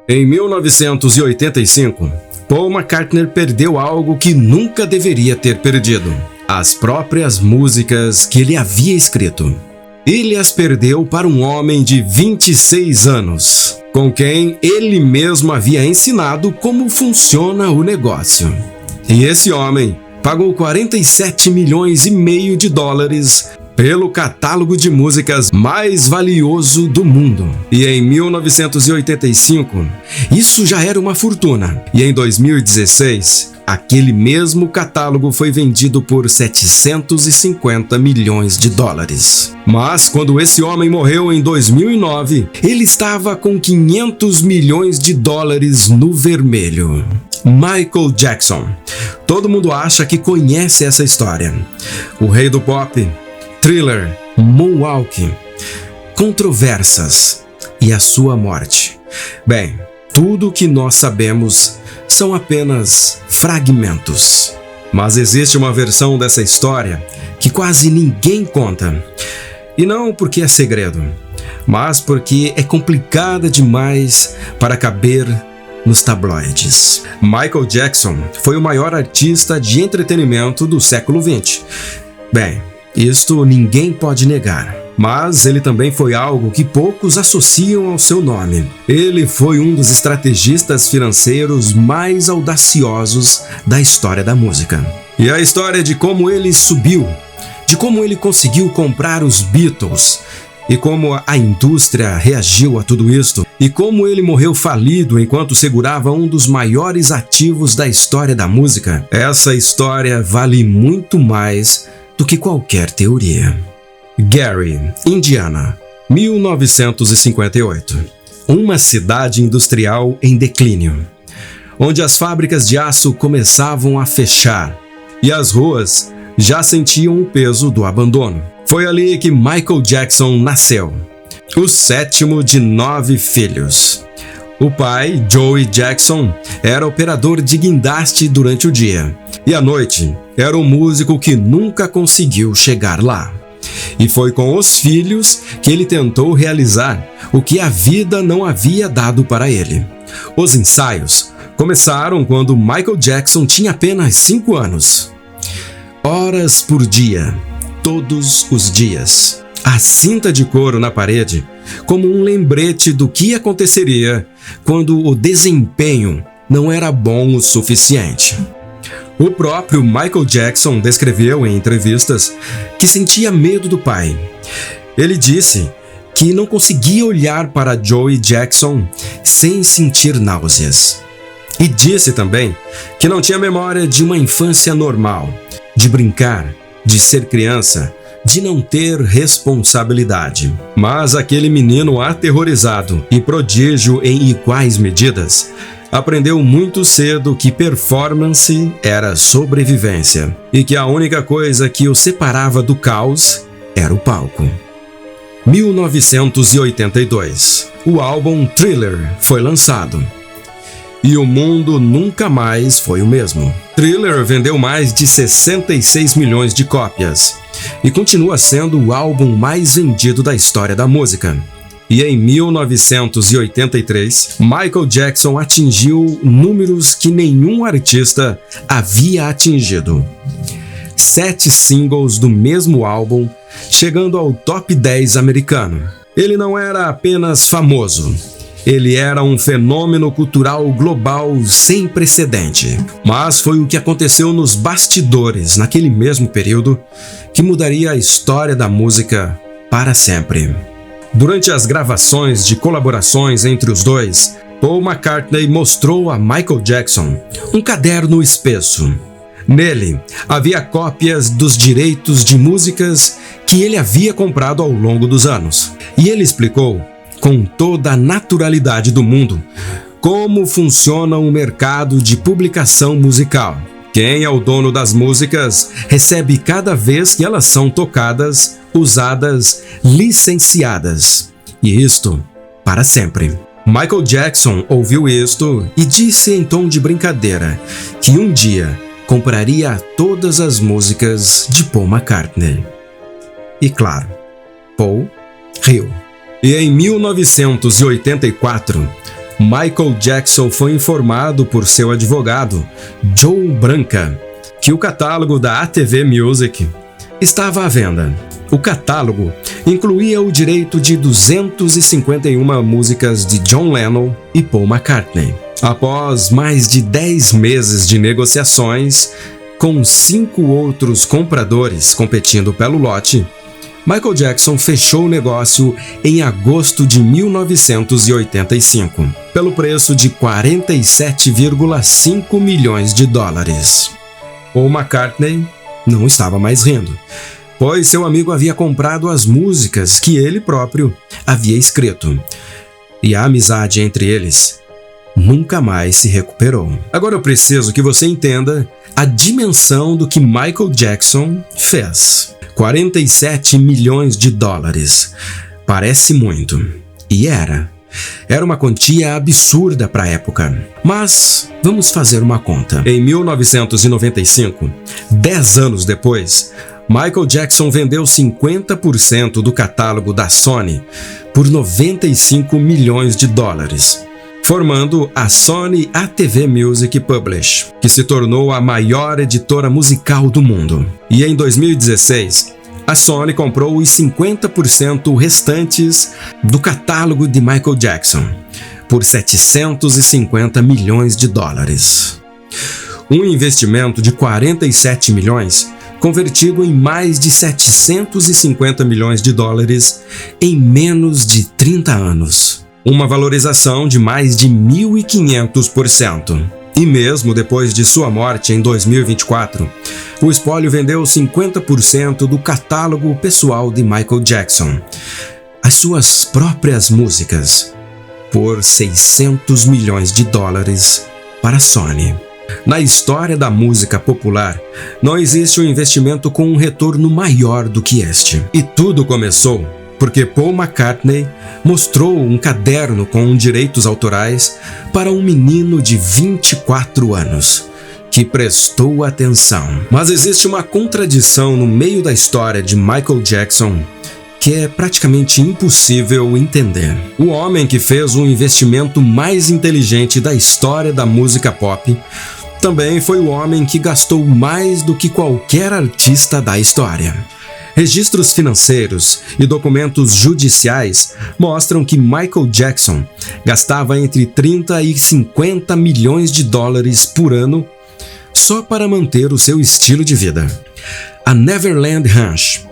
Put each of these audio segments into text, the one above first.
Em 1985, Paul McCartney perdeu algo que nunca deveria ter perdido: as próprias músicas que ele havia escrito. Ele as perdeu para um homem de 26 anos, com quem ele mesmo havia ensinado como funciona o negócio. E esse homem pagou 47,5 milhões de dólares pelo catálogo de músicas mais valioso do mundo. E em 1985, isso já era uma fortuna. E em 2016, aquele mesmo catálogo foi vendido por 750 milhões de dólares. Mas quando esse homem morreu em 2009, ele estava com 500 milhões de dólares no vermelho. Michael Jackson. Todo mundo acha que conhece essa história. O rei do pop, Thriller, Moonwalk, controvérsias e a sua morte. Bem, tudo o que nós sabemos são apenas fragmentos. Mas existe uma versão dessa história que quase ninguém conta. E não porque é segredo, mas porque é complicada demais para caber nos tabloides. Michael Jackson foi o maior artista de entretenimento do século XX. Bem, isto ninguém pode negar. Mas ele também foi algo que poucos associam ao seu nome. Ele foi um dos estrategistas financeiros mais audaciosos da história da música. E a história de como ele subiu, de como ele conseguiu comprar os Beatles, e como a indústria reagiu a tudo isto, e como ele morreu falido enquanto segurava um dos maiores ativos da história da música, essa história vale muito mais do que qualquer teoria. Gary, Indiana, 1958. Uma cidade industrial em declínio, onde as fábricas de aço começavam a fechar e as ruas já sentiam o peso do abandono. Foi ali que Michael Jackson nasceu, o sétimo de 9 filhos. O pai, Joey Jackson, era operador de guindaste durante o dia, e à noite era um músico que nunca conseguiu chegar lá. E foi com os filhos que ele tentou realizar o que a vida não havia dado para ele. Os ensaios começaram quando Michael Jackson tinha apenas 5 anos. Horas por dia, todos os dias. A cinta de couro na parede, como um lembrete do que aconteceria quando o desempenho não era bom o suficiente. O próprio Michael Jackson descreveu em entrevistas que sentia medo do pai. Ele disse que não conseguia olhar para Joey Jackson sem sentir náuseas. E disse também que não tinha memória de uma infância normal, de brincar, de ser criança, de não ter responsabilidade. Mas aquele menino aterrorizado e prodígio em iguais medidas aprendeu muito cedo que performance era sobrevivência e que a única coisa que o separava do caos era o palco. 1982. O álbum Thriller foi lançado. E o mundo nunca mais foi o mesmo. Thriller vendeu mais de 66 milhões de cópias e continua sendo o álbum mais vendido da história da música. E em 1983, Michael Jackson atingiu números que nenhum artista havia atingido. 7 singles do mesmo álbum, chegando ao top 10 americano. Ele não era apenas famoso, ele era um fenômeno cultural global sem precedente. Mas foi o que aconteceu nos bastidores naquele mesmo período que mudaria a história da música para sempre. Durante as gravações de colaborações entre os dois, Paul McCartney mostrou a Michael Jackson um caderno espesso. Nele, havia cópias dos direitos de músicas que ele havia comprado ao longo dos anos. E ele explicou, com toda a naturalidade do mundo, como funciona o mercado de publicação musical. Quem é o dono das músicas recebe cada vez que elas são tocadas, usadas, licenciadas. E isto para sempre. Michael Jackson ouviu isto e disse em tom de brincadeira que um dia compraria todas as músicas de Paul McCartney. E claro, Paul riu. E em 1984, Michael Jackson foi informado por seu advogado, Joe Branca, que o catálogo da ATV Music estava à venda. O catálogo incluía o direito de 251 músicas de John Lennon e Paul McCartney. Após mais de 10 meses de negociações, com 5 outros compradores competindo pelo lote, Michael Jackson fechou o negócio em agosto de 1985, pelo preço de 47,5 milhões de dólares. Paul McCartney não estava mais rindo, pois seu amigo havia comprado as músicas que ele próprio havia escrito, e a amizade entre eles nunca mais se recuperou. Agora eu preciso que você entenda a dimensão do que Michael Jackson fez. 47 milhões de dólares. Parece muito. E era. Era uma quantia absurda para a época. Mas vamos fazer uma conta. Em 1995, 10 anos depois, Michael Jackson vendeu 50% do catálogo da Sony por 95 milhões de dólares, formando a Sony ATV Music Publish, que se tornou a maior editora musical do mundo. E em 2016, a Sony comprou os 50% restantes do catálogo de Michael Jackson por 750 milhões de dólares. Um investimento de 47 milhões convertido em mais de 750 milhões de dólares em menos de 30 anos. Uma valorização de mais de 1.500%. E mesmo depois de sua morte em 2024, o espólio vendeu 50% do catálogo pessoal de Michael Jackson, as suas próprias músicas, por 600 milhões de dólares para a Sony. Na história da música popular, não existe um investimento com um retorno maior do que este. E tudo começou porque Paul McCartney mostrou um caderno com direitos autorais para um menino de 24 anos, que prestou atenção. Mas existe uma contradição no meio da história de Michael Jackson que é praticamente impossível entender. O homem que fez o investimento mais inteligente da história da música pop também foi o homem que gastou mais do que qualquer artista da história. Registros financeiros e documentos judiciais mostram que Michael Jackson gastava entre 30 e 50 milhões de dólares por ano só para manter o seu estilo de vida. A Neverland Ranch,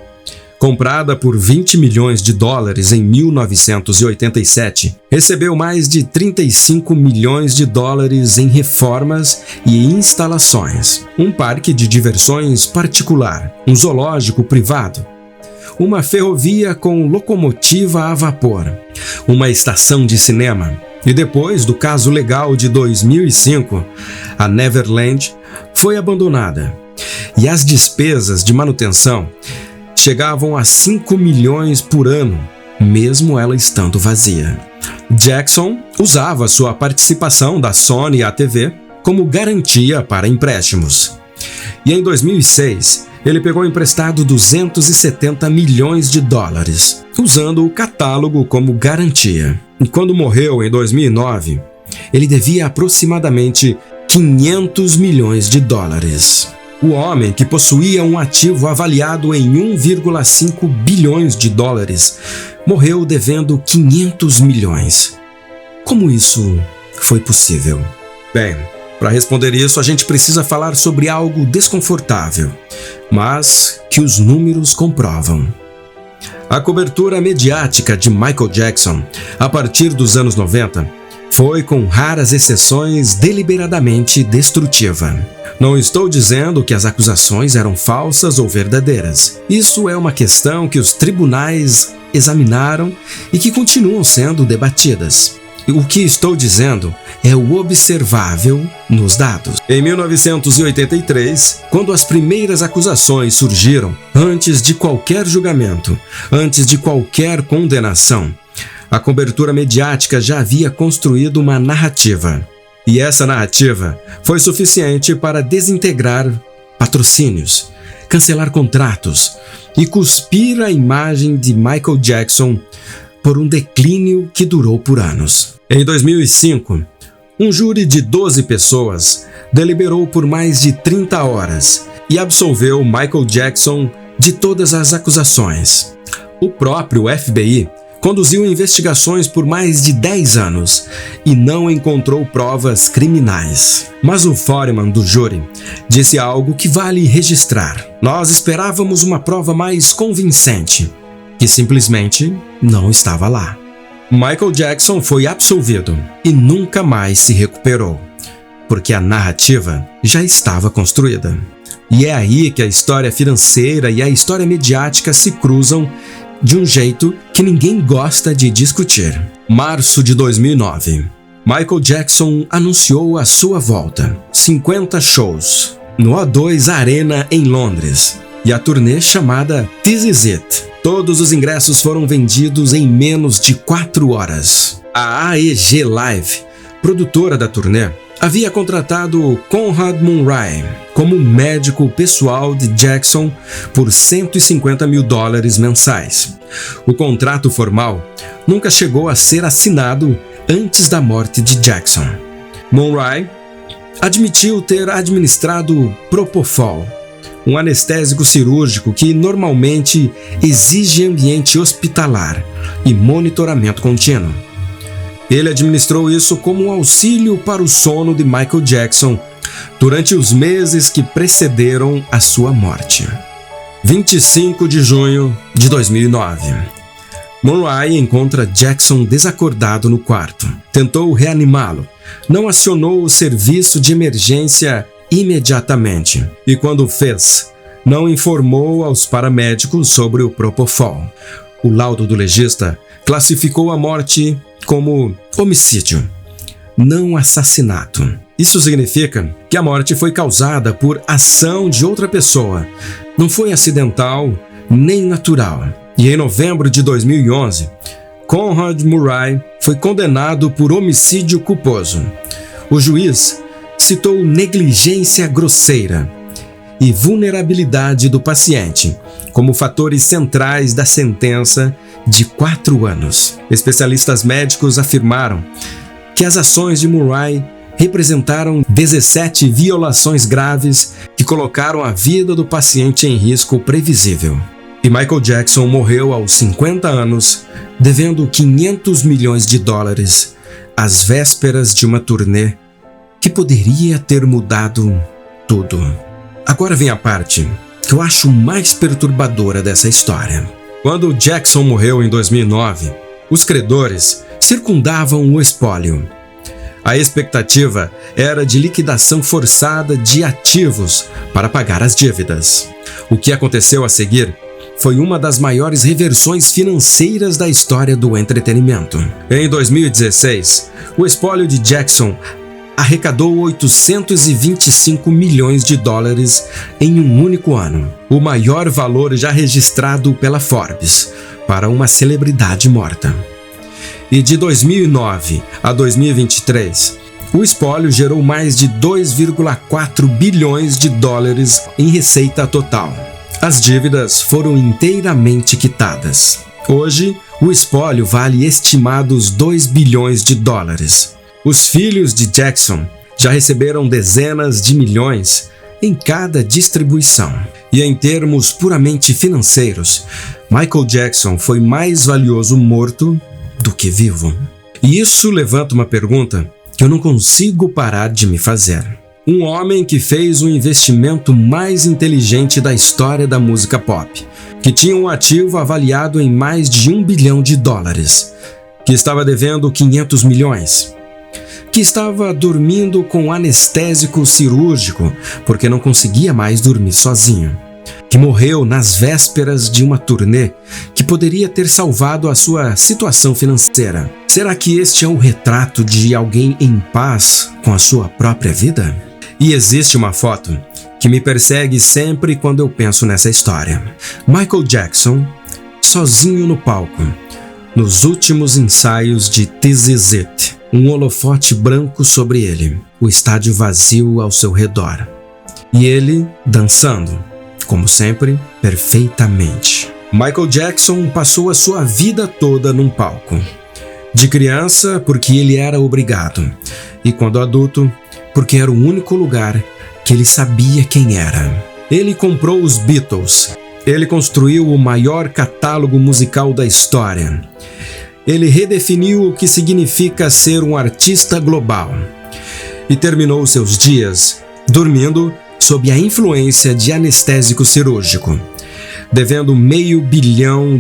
comprada por 20 milhões de dólares em 1987, recebeu mais de 35 milhões de dólares em reformas e instalações, um parque de diversões particular, um zoológico privado, uma ferrovia com locomotiva a vapor, uma estação de cinema. E depois do caso legal de 2005, a Neverland foi abandonada e as despesas de manutenção chegavam a 5 milhões por ano, mesmo ela estando vazia. Jackson usava sua participação da Sony ATV como garantia para empréstimos. E em 2006, ele pegou emprestado 270 milhões de dólares, usando o catálogo como garantia. E quando morreu em 2009, ele devia aproximadamente 500 milhões de dólares. O homem, que possuía um ativo avaliado em 1,5 bilhões de dólares, morreu devendo 500 milhões. Como isso foi possível? Bem, para responder isso, a gente precisa falar sobre algo desconfortável, mas que os números comprovam. A cobertura mediática de Michael Jackson, a partir dos anos 90, foi, com raras exceções, deliberadamente destrutiva. Não estou dizendo que as acusações eram falsas ou verdadeiras. Isso é uma questão que os tribunais examinaram e que continuam sendo debatidas. O que estou dizendo é o observável nos dados. Em 1983, quando as primeiras acusações surgiram, antes de qualquer julgamento, antes de qualquer condenação, a cobertura mediática já havia construído uma narrativa. E essa narrativa foi suficiente para desintegrar patrocínios, cancelar contratos e cuspir a imagem de Michael Jackson por um declínio que durou por anos. Em 2005, um júri de 12 pessoas deliberou por mais de 30 horas e absolveu Michael Jackson de todas as acusações. O próprio FBI conduziu investigações por mais de 10 anos e não encontrou provas criminais. Mas o foreman do júri disse algo que vale registrar. Nós esperávamos uma prova mais convincente, que simplesmente não estava lá. Michael Jackson foi absolvido e nunca mais se recuperou, porque a narrativa já estava construída. E é aí que a história financeira e a história mediática se cruzam de um jeito que ninguém gosta de discutir. Março de 2009. Michael Jackson anunciou a sua volta. 50 shows no O2 Arena em Londres e a turnê chamada This Is It. Todos os ingressos foram vendidos em menos de 4 horas. A AEG Live, produtora da turnê, havia contratado Conrad Murray como médico pessoal de Jackson por $150 mil mensais. O contrato formal nunca chegou a ser assinado antes da morte de Jackson. Murray admitiu ter administrado Propofol, um anestésico cirúrgico que normalmente exige ambiente hospitalar e monitoramento contínuo. Ele administrou isso como um auxílio para o sono de Michael Jackson durante os meses que precederam a sua morte. 25 de junho de 2009. Murray encontra Jackson desacordado no quarto. Tentou reanimá-lo. Não acionou o serviço de emergência imediatamente. E quando o fez, não informou aos paramédicos sobre o Propofol. O laudo do legista classificou a morte como homicídio, não assassinato. Isso significa que a morte foi causada por ação de outra pessoa. Não foi acidental nem natural. E em novembro de 2011, Conrad Murray foi condenado por homicídio culposo. O juiz citou negligência grosseira e vulnerabilidade do paciente como fatores centrais da sentença de 4 anos. Especialistas médicos afirmaram que as ações de Murray representaram 17 violações graves que colocaram a vida do paciente em risco previsível. E Michael Jackson morreu aos 50 anos, devendo $500 milhões às vésperas de uma turnê que poderia ter mudado tudo. Agora vem a parte que eu acho mais perturbadora dessa história. Quando Jackson morreu em 2009, os credores circundavam o espólio. A expectativa era de liquidação forçada de ativos para pagar as dívidas. O que aconteceu a seguir foi uma das maiores reversões financeiras da história do entretenimento. Em 2016, o espólio de Jackson arrecadou $825 milhões em um único ano, o maior valor já registrado pela Forbes para uma celebridade morta. E de 2009 a 2023, o espólio gerou mais de $2,4 bilhões em receita total. As dívidas foram inteiramente quitadas. Hoje, o espólio vale estimados $2 bilhões. Os filhos de Jackson já receberam dezenas de milhões em cada distribuição. E em termos puramente financeiros, Michael Jackson foi mais valioso morto do que vivo. E isso levanta uma pergunta que eu não consigo parar de me fazer. Um homem que fez o investimento mais inteligente da história da música pop, que tinha um ativo avaliado em mais de $1 bilhão, que estava devendo 500 milhões, que estava dormindo com anestésico cirúrgico porque não conseguia mais dormir sozinho, que morreu nas vésperas de uma turnê que poderia ter salvado a sua situação financeira. Será que este é o retrato de alguém em paz com a sua própria vida? E existe uma foto que me persegue sempre quando eu penso nessa história. Michael Jackson, sozinho no palco, nos últimos ensaios de This Is It. Um holofote branco sobre ele, o estádio vazio ao seu redor. E ele dançando, como sempre, perfeitamente. Michael Jackson passou a sua vida toda num palco. De criança, porque ele era obrigado, e quando adulto, porque era o único lugar que ele sabia quem era. Ele comprou os Beatles. Ele construiu o maior catálogo musical da história. Ele redefiniu o que significa ser um artista global. E terminou seus dias dormindo sob a influência de anestésico cirúrgico, devendo $500 milhão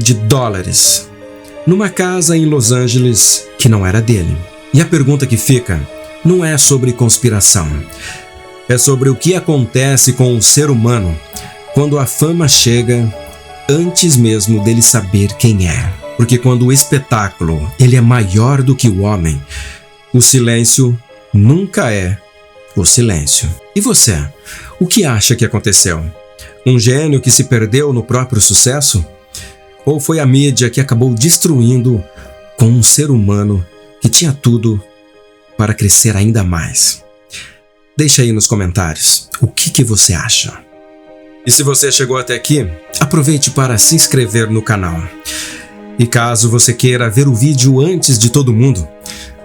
numa casa em Los Angeles que não era dele. E a pergunta que fica não é sobre conspiração, é sobre o que acontece com o ser humano quando a fama chega antes mesmo dele saber quem é. Porque quando o espetáculo ele é maior do que o homem, o silêncio nunca é o silêncio. E você, o que acha que aconteceu? Um gênio que se perdeu no próprio sucesso? Ou foi a mídia que acabou destruindo com um ser humano que tinha tudo para crescer ainda mais? Deixa aí nos comentários o que você acha. E se você chegou até aqui, aproveite para se inscrever no canal. E caso você queira ver o vídeo antes de todo mundo,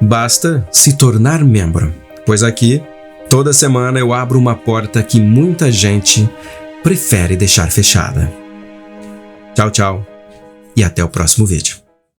basta se tornar membro, pois aqui, toda semana eu abro uma porta que muita gente prefere deixar fechada. Tchau, tchau, e até o próximo vídeo.